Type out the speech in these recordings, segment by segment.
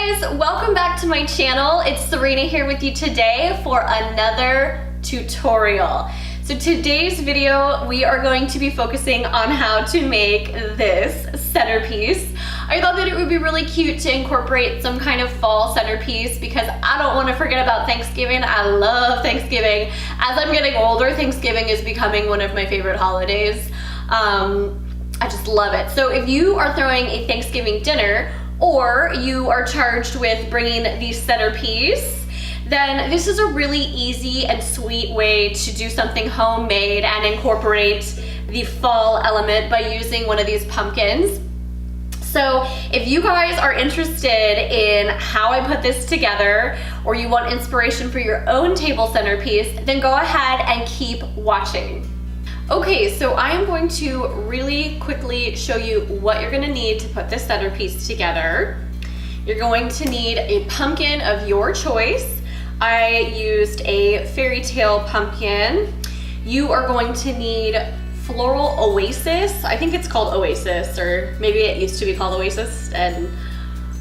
guys, welcome back to my channel. It's Serena here with you today for another tutorial. So today's video, we are going to be focusing on how to make this centerpiece. I thought that it would be really cute to incorporate some kind of fall centerpiece because I don't want to forget about Thanksgiving. I love Thanksgiving. As I'm getting older, Thanksgiving is becoming one of my favorite holidays. I just love it. So if you are throwing a Thanksgiving dinner or you are charged with bringing the centerpiece, then this is a really easy and sweet way to do something homemade and incorporate the fall element by using one of these pumpkins. So if you guys are interested in how I put this together, or you want inspiration for your own table centerpiece, then go ahead and keep watching. Okay, so I am going to really quickly show you what you're gonna need to put this centerpiece together. You're going to need a pumpkin of your choice. I used a fairy tale pumpkin. You are going to need floral oasis. I think it's called oasis, or maybe it used to be called oasis and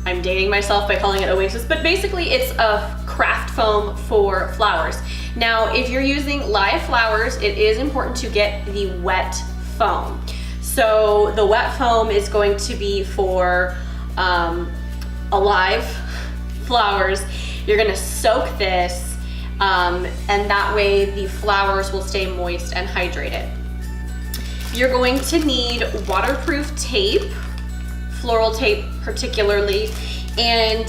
I'm dating myself by calling it oasis, but basically it's a craft foam for flowers. Now, if you're using live flowers, it is important to get the wet foam. So the wet foam is going to be for alive flowers. You're gonna soak this, and that way the flowers will stay moist and hydrated. You're going to need waterproof tape, floral tape particularly, and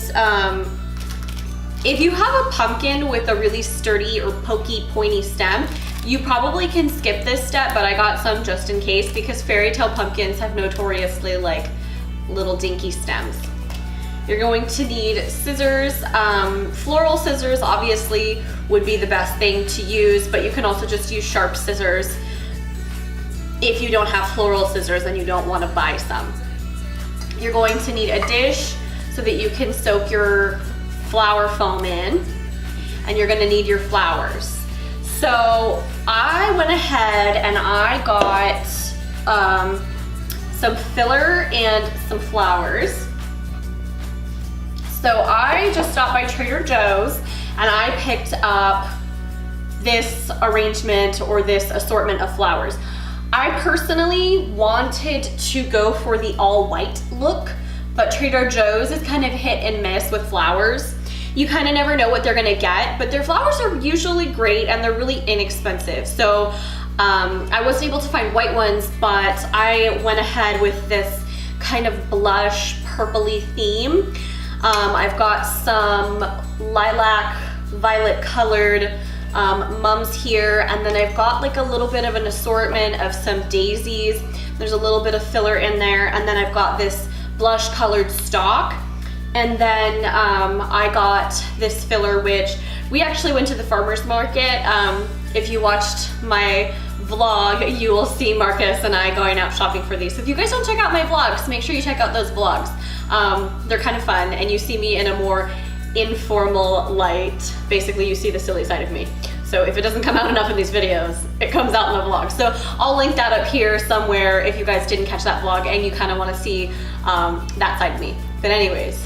if you have a pumpkin with a really sturdy or pokey, pointy stem, you probably can skip this step, but I got some just in case because fairy tale pumpkins have notoriously like little dinky stems. You're going to need scissors. Floral scissors obviously would be the best thing to use, but you can also just use sharp scissors if you don't have floral scissors and you don't want to buy some. You're going to need a dish so that you can soak your flower foam in, and you're gonna need your flowers. So I went ahead and I got some filler and some flowers. So I just stopped by Trader Joe's and I picked up this arrangement or this assortment of flowers. I personally wanted to go for the all white look, but Trader Joe's is kind of hit and miss with flowers. You kind of never know what they're gonna get, but their flowers are usually great and they're really inexpensive. So I wasn't able to find white ones, but I went ahead with this kind of blush purpley theme. I've got some lilac, violet colored mums here, and then I've got like a little bit of an assortment of some daisies. There's a little bit of filler in there, and then I've got this blush colored stalk. And then I got this filler, which we actually went to the farmer's market. If you watched my vlog, you will see Marcus and I going out shopping for these. So if you guys don't check out my vlogs, make sure you check out those vlogs. They're kind of fun, and you see me in a more informal light. Basically, you see the silly side of me. So if it doesn't come out enough in these videos, it comes out in the vlog. So I'll link that up here somewhere if you guys didn't catch that vlog and you kind of want to see that side of me. But anyways,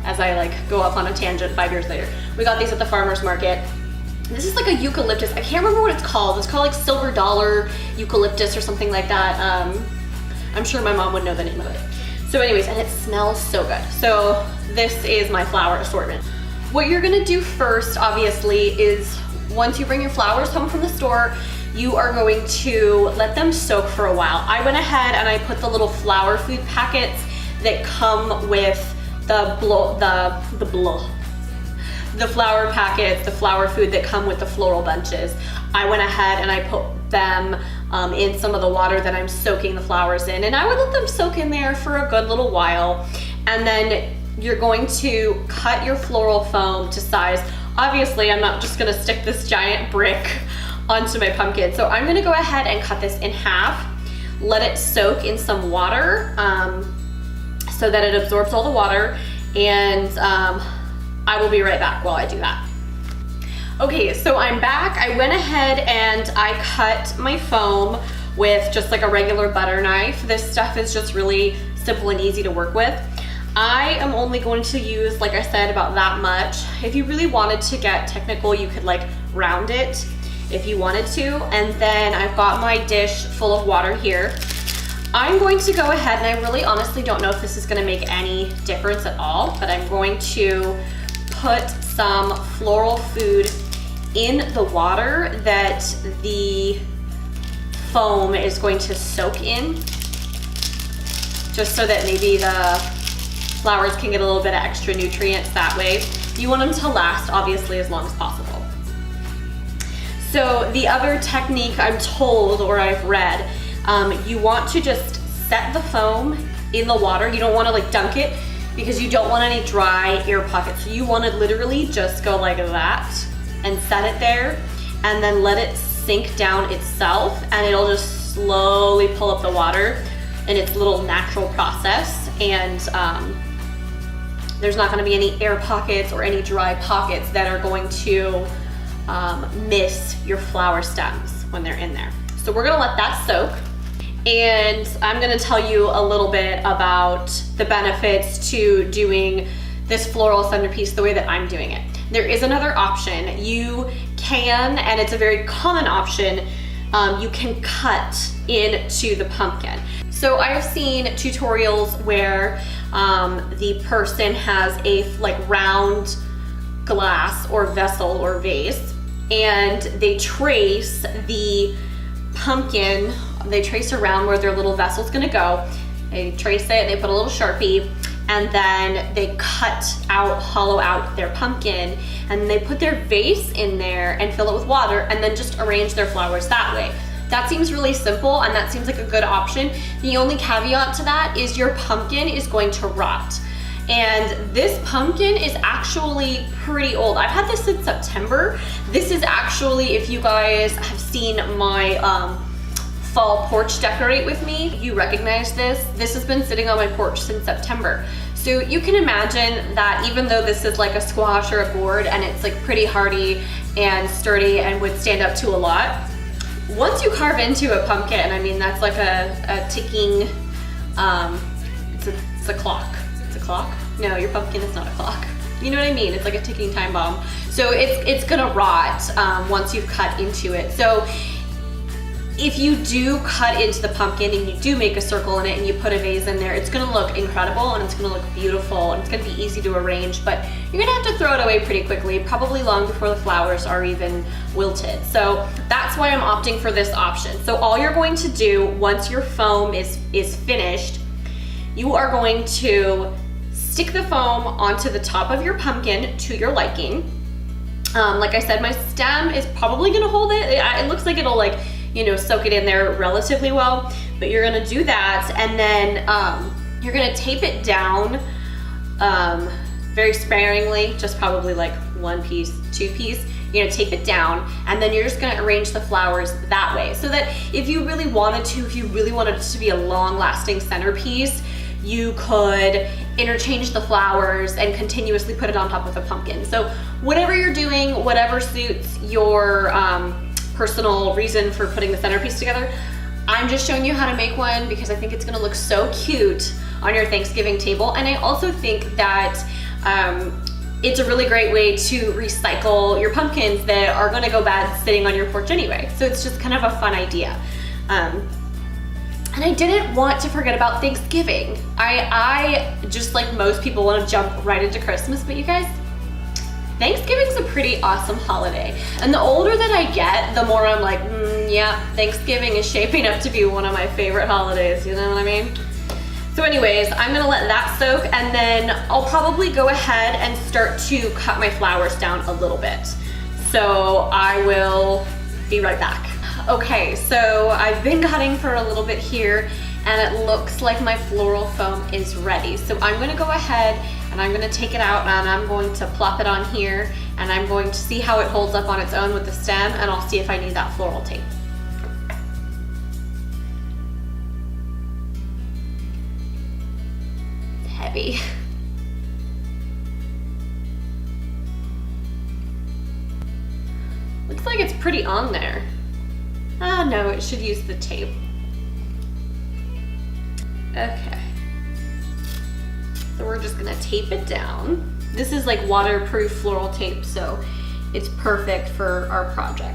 as I like go off on a tangent 5 years later, we got these at the farmer's market. This is like a eucalyptus. I can't remember what it's called. It's called like silver dollar eucalyptus or something like that. I'm sure my mom would know the name of it. So anyways, and it smells so good. So this is my flower assortment. What you're gonna do first, obviously, is once you bring your flowers home from the store, you are going to let them soak for a while. I went ahead and I put the little flower food packets that come with the flower packets, the flower food that come with the floral bunches. I went ahead and I put them in some of the water that I'm soaking the flowers in, and I would let them soak in there for a good little while. And then you're going to cut your floral foam to size. Obviously, I'm not just gonna stick this giant brick onto my pumpkin. So I'm gonna go ahead and cut this in half, let it soak in some water so that it absorbs all the water, and I will be right back while I do that. Okay, so I'm back. I went ahead and I cut my foam with just like a regular butter knife. This stuff is just really simple and easy to work with. I am only going to use, like I said, about that much. If you really wanted to get technical, you could like round it if you wanted to. And then I've got my dish full of water here. I'm going to go ahead, and I really honestly don't know if this is gonna make any difference at all, but I'm going to put some floral food in the water that the foam is going to soak in, just so that maybe the flowers can get a little bit of extra nutrients that way. You want them to last, obviously, as long as possible. So the other technique I'm told, or I've read, you want to just set the foam in the water. You don't want to like dunk it because you don't want any dry air pockets. So you want to literally just go like that and set it there and then let it sink down itself, and it'll just slowly pull up the water in its little natural process. And there's not going to be any air pockets or any dry pockets that are going to miss your flower stems when they're in there. So we're going to let that soak, and I'm going to tell you a little bit about the benefits to doing this floral centerpiece the way that I'm doing it. There is another option. You can, and it's a very common option, you can cut into the pumpkin. So I have seen tutorials where the person has a like round glass or vessel or vase, and they trace the pumpkin, they trace around where their little vessel's gonna go. They trace it, they put a little Sharpie, and then they cut out, hollow out their pumpkin, and they put their vase in there and fill it with water, and then just arrange their flowers that way. That seems really simple, and that seems like a good option. The only caveat to that is your pumpkin is going to rot. And this pumpkin is actually pretty old. I've had this since September. This is actually, if you guys have seen my fall porch decorate with me, you recognize this. This has been sitting on my porch since September. So you can imagine that even though this is like a squash or a gourd and it's like pretty hardy and sturdy and would stand up to a lot, once you carve into a pumpkin, I mean, that's like a ticking, it's a clock. It's a clock? No, your pumpkin is not a clock. You know what I mean? It's like a ticking time bomb. So it's gonna rot once you've cut into it. So if you do cut into the pumpkin and you do make a circle in it and you put a vase in there, it's gonna look incredible and it's gonna look beautiful and it's gonna be easy to arrange, but you're gonna have to throw it away pretty quickly, probably long before the flowers are even wilted. So that's why I'm opting for this option. So all you're going to do once your foam is finished, you are going to stick the foam onto the top of your pumpkin to your liking. Like I said, my stem is probably gonna hold it. It looks like it'll like, you know, soak it in there relatively well, but you're gonna do that, and then you're gonna tape it down very sparingly, just probably like 1 piece, 2 piece. You're gonna tape it down, and then you're just gonna arrange the flowers that way, so that if you really wanted it to be a long-lasting centerpiece, you could interchange the flowers and continuously put it on top of the pumpkin. So whatever you're doing, whatever suits your personal reason for putting the centerpiece together, I'm just showing you how to make one because I think it's gonna look so cute on your Thanksgiving table. And I also think that it's a really great way to recycle your pumpkins that are gonna go bad sitting on your porch anyway. So it's just kind of a fun idea. And I didn't want to forget about Thanksgiving. I just like most people want to jump right into Christmas, but you guys, Thanksgiving's a pretty awesome holiday. And the older that I get, the more I'm like, yeah, Thanksgiving is shaping up to be one of my favorite holidays, you know what I mean? So anyways, I'm gonna let that soak, and then I'll probably go ahead and start to cut my flowers down a little bit. So I will be right back. Okay, so I've been cutting for a little bit here, and it looks like my floral foam is ready. So I'm gonna go ahead and I'm gonna take it out, and I'm going to plop it on here, and I'm going to see how it holds up on its own with the stem, and I'll see if I need that floral tape. It's heavy. Looks like it's pretty on there. Ah, no, it should use the tape. Okay. So we're just gonna tape it down. This is like waterproof floral tape, so it's perfect for our project.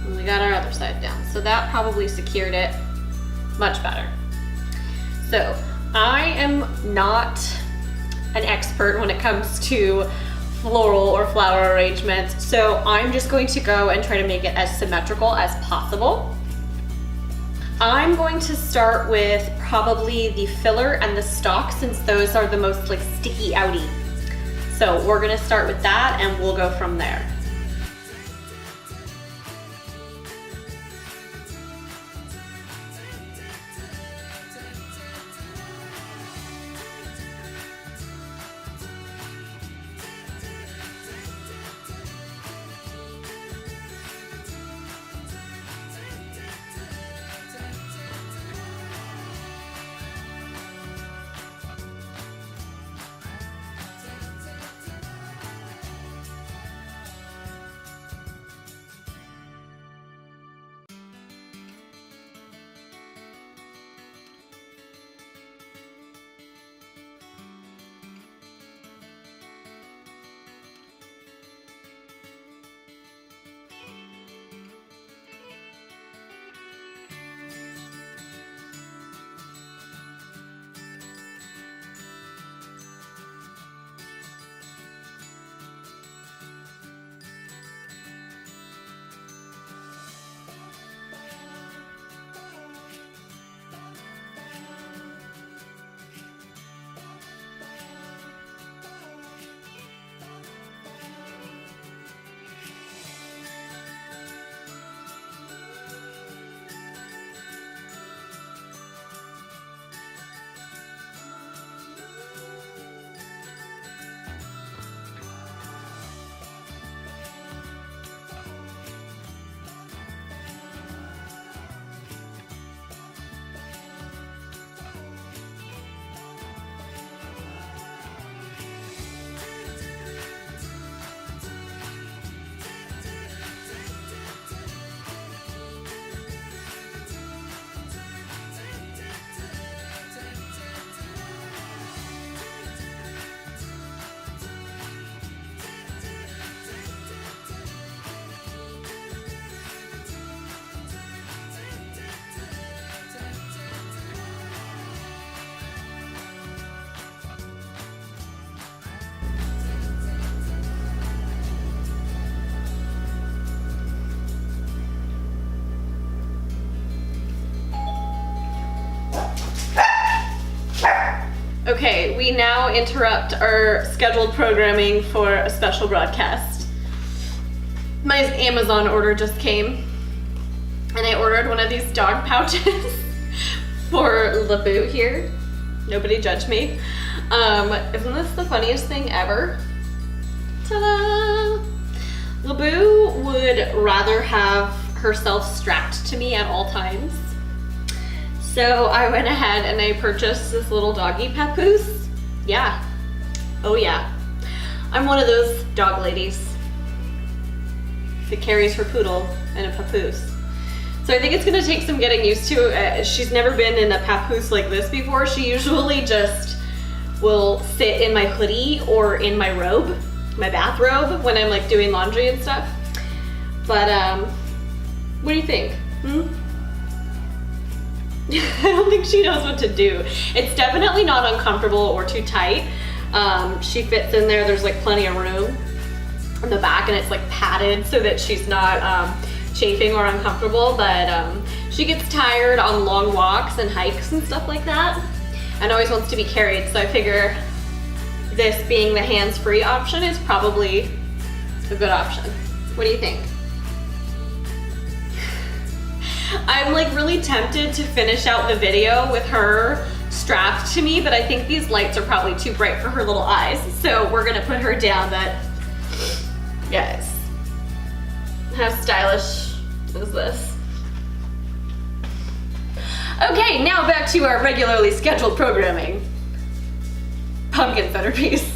And we got our other side down. So that probably secured it much better. So I am not an expert when it comes to floral or flower arrangements, so I'm just going to go and try to make it as symmetrical as possible. I'm going to start with probably the filler and the stalk, since those are the most like sticky outy. So we're gonna start with that and we'll go from there. Okay, we now interrupt our scheduled programming for a special broadcast. My Amazon order just came, and I ordered one of these dog pouches for LeBoo here. Nobody judge me. Isn't this the funniest thing ever? Ta-da! LeBoo would rather have herself strapped to me at all times. So I went ahead and I purchased this little doggy papoose. Yeah. Oh yeah. I'm one of those dog ladies that carries her poodle in a papoose. So I think it's gonna take some getting used to. She's never been in a papoose like this before. She usually just will sit in my hoodie or in my robe, my bathrobe, when I'm like doing laundry and stuff. But what do you think? I don't think she knows what to do. It's definitely not uncomfortable or too tight. She fits in there. There's like plenty of room in the back, and it's like padded so that she's not chafing or uncomfortable, but she gets tired on long walks and hikes and stuff like that, and always wants to be carried. So I figure this being the hands-free option is probably a good option. What do you think? I'm like really tempted to finish out the video with her strapped to me, but I think these lights are probably too bright for her little eyes. So we're gonna put her down. But guys, how stylish is this? Okay, now back to our regularly scheduled programming. Pumpkin centerpiece.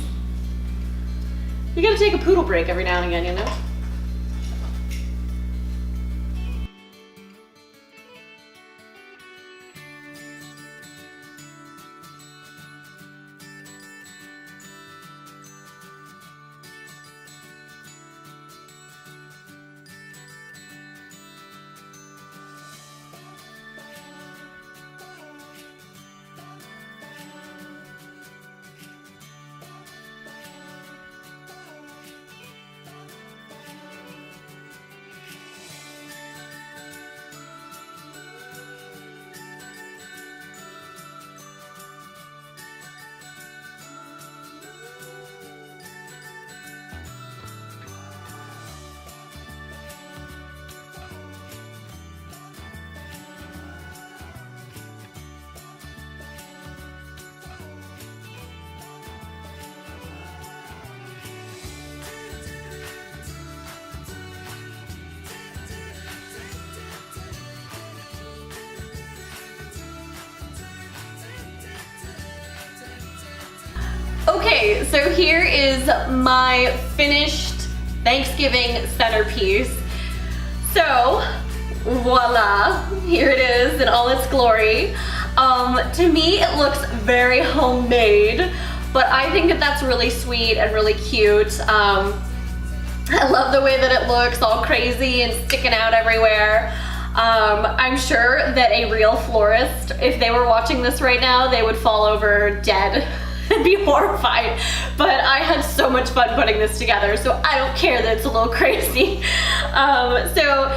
You gotta take a poodle break every now and again, you know? Okay, so here is my finished Thanksgiving centerpiece. So, voila, here it is in all its glory. To me, it looks very homemade, but I think that that's really sweet and really cute. I love the way that it looks, all crazy and sticking out everywhere. I'm sure that a real florist, if they were watching this right now, they would fall over dead and be horrified. But I had so much fun putting this together, so I don't care that it's a little crazy. So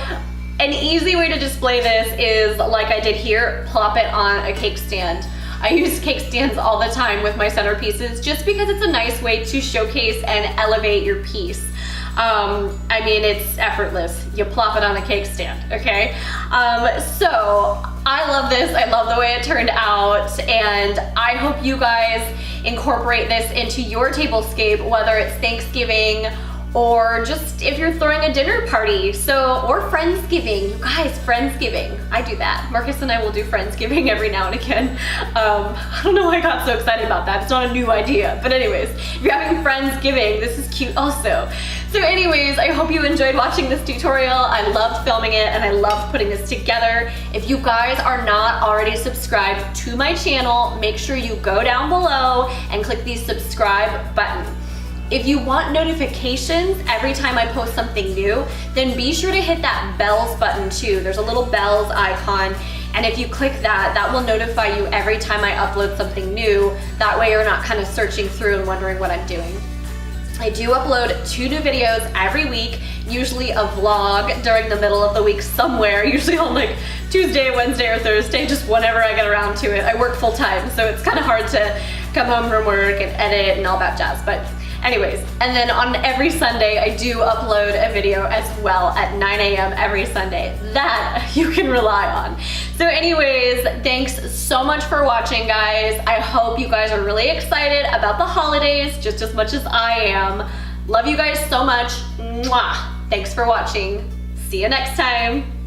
an easy way to display this is, like I did here, plop it on a cake stand. I use cake stands all the time with my centerpieces just because it's a nice way to showcase and elevate your piece. I mean, it's effortless. You plop it on a cake stand, okay? So I love this. I love the way it turned out, and I hope you guys incorporate this into your tablescape, whether it's Thanksgiving or just if you're throwing a dinner party, or Friendsgiving. You guys, Friendsgiving, I do that. Marcus and I will do Friendsgiving every now and again. I don't know why I got so excited about that. It's not a new idea, but anyways, if you're having Friendsgiving, this is cute also. So anyways, I hope you enjoyed watching this tutorial. I loved filming it and I loved putting this together. If you guys are not already subscribed to my channel, make sure you go down below and click the subscribe button. If you want notifications every time I post something new, then be sure to hit that bells button too. There's a little bells icon, and if you click that, that will notify you every time I upload something new. That way you're not kind of searching through and wondering what I'm doing. I do upload 2 new videos every week, usually a vlog during the middle of the week somewhere, usually on like Tuesday, Wednesday, or Thursday, just whenever I get around to it. I work full time, so it's kind of hard to come home from work and edit and all that jazz, but anyways, and then on every Sunday, I do upload a video as well at 9 a.m. every Sunday. That you can rely on. So anyways, thanks so much for watching, guys. I hope you guys are really excited about the holidays, just as much as I am. Love you guys so much. Mwah. Thanks for watching. See you next time.